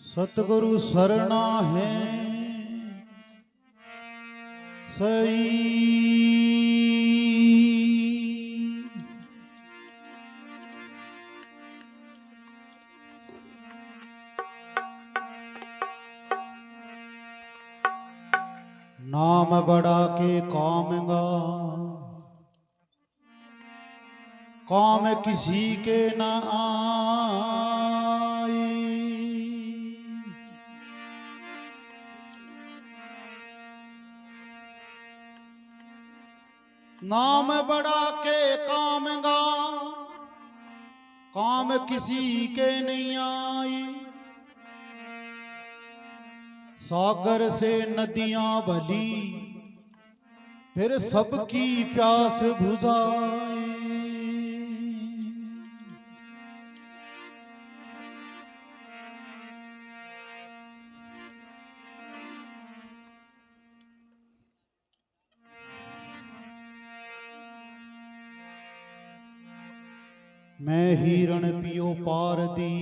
सतगुरु सरना है सही, नाम बड़ा के कामगा काम किसी के न आए। नाम बड़ा के कामगा काम किसी के नहीं आई। सागर से नदियां भली फिर सबकी प्यास बुझाए। मैं हिरण पियो पार दी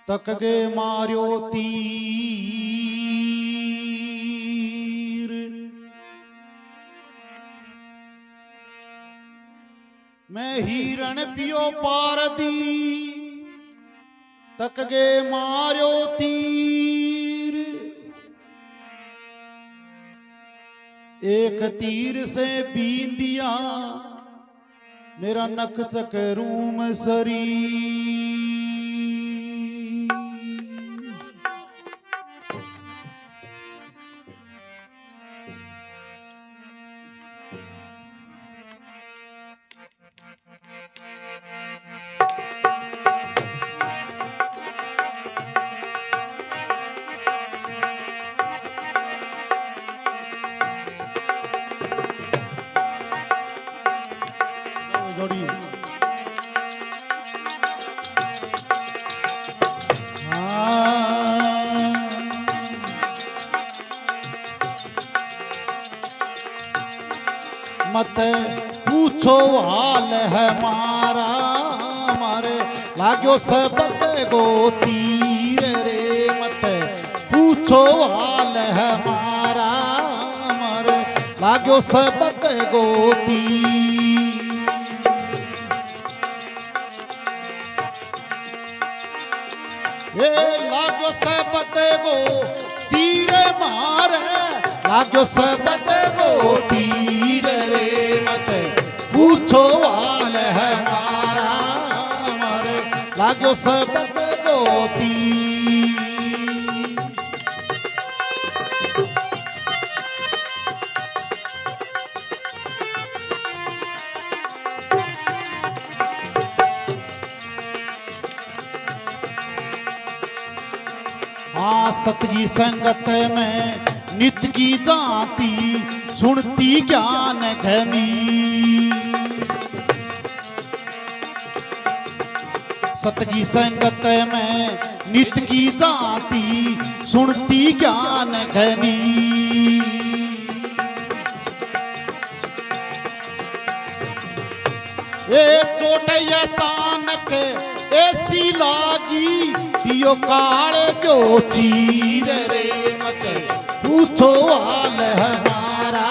तक गे मार्यो तीर। मैं हिरण पियो पार दी तक गे मार्यो तीर। एक तीर से बींदिया मेरा नक चकरूम शरीर। मत पूछो हाल है मारा मारे लाग्यो सबत गो तीर रे। मत पूछो हाल है मारा मारे लाग्यो सबत गो तीर। ये लाग्यो सबत गो तीर मारे लाग्यो सबत गो तीर रे। मत पूछो हाल है मारा मारे लाग्यो सबत गो तीर। हाँ सतगी संगत में नित की जाती सुनती ज्ञान घनी। सतगी संगत में नित की जाती सुनती ज्ञान घनी। ये चोट अचानक ऐसी लागी दियो काले जो चीर रे। मत पूछो हाल है मारा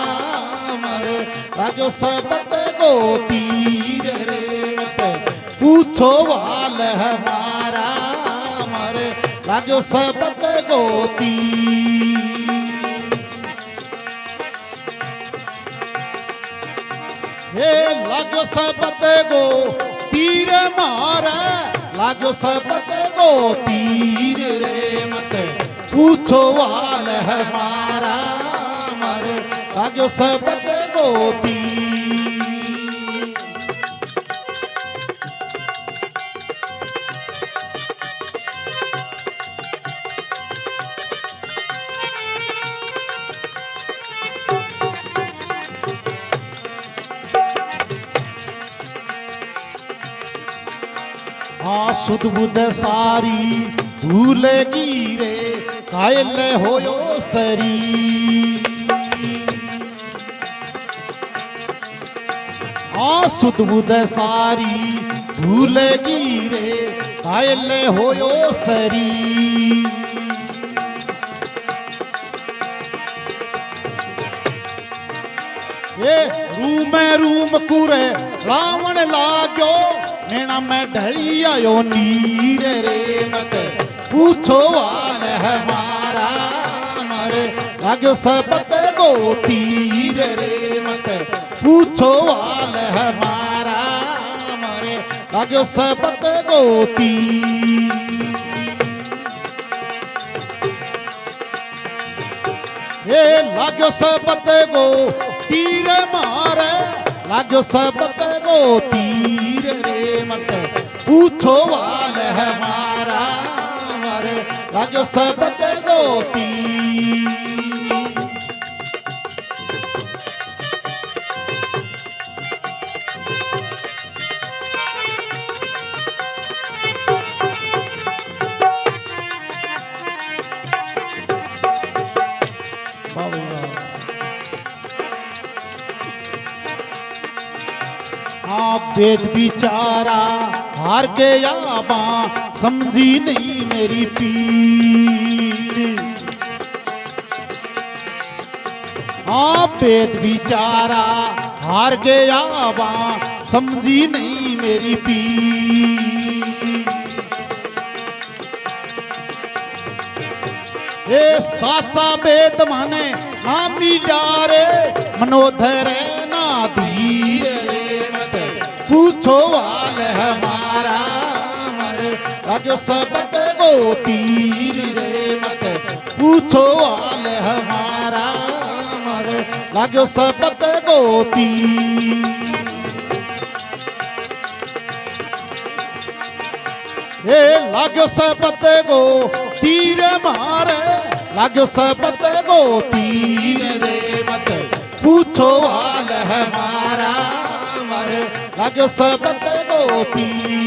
मरे लागो सबत गो तीर रे। मत पूछो हाल है मारा मरे लागो सबत गो तीर। हे लागो सबत गो तीर मारे लागो सबत गो तीर रे। मत पूछो हाल है मारा मारे लागो सबत गो तीर। हाँ सुध बुध सारी भूलेगी रे कायल होयो शरीर। हाँ सुध बुध सारी भूलेगी रे कायल होयो सरी ये रूम कुरे रावण लागो नैना में ढली आयो नीर रे मत पूछो वाल हमारा मरे लागो सबत गो तीर रे मत पूछो वाल हमारा मरे लागो सबत गो तीर ये लागो सबत गो तीर मारे लागो सबत गो तीर रे मत पूछो वाल हमारा मारे लागो सबत गो तीर हाँ वेद बिचारा हार गया बा समझी नहीं मेरी पीर हाँ वेद बिचारा हार गया बा समझी नहीं मेरी पीर ये साचा वेद माने ना मिला रे मनोधर ना धीर पूछो वाल हमारा मरे राजो सबत गो तीर रे मत पूछो वाल हमारा मरे राजो सबत गो तीर हे लागो सबत गो तीर मारे लागो सबत गो तीर रे मत पूछो वाल हमारा मरे लागो सबत गो तीर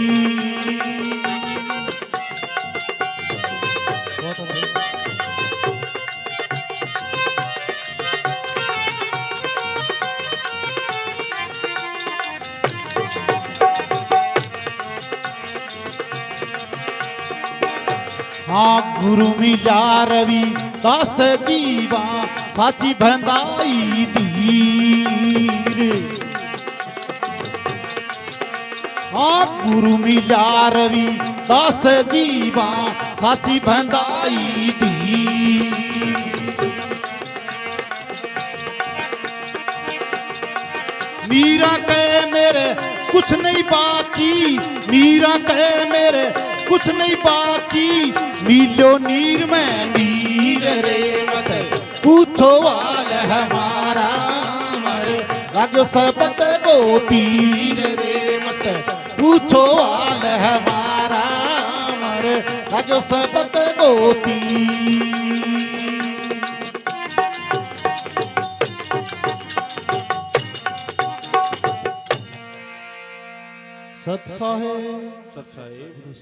हाँ गुरु मिला रवि दास जीवा साची भंदाई धीर हाँ गुरु मिला रवि दास जीवा साची भंदाई धीर मीरा कहे मेरे कुछ नहीं बाकी मीरा कहे मेरे कुछ नहीं बाकी मिलो नीर में नीर रे मत पूछो वाल हमारा मरे लागो सबत गो तीर रे मत पूछो वाल हमारा मरे लागो सबत गो तीर सत साहेब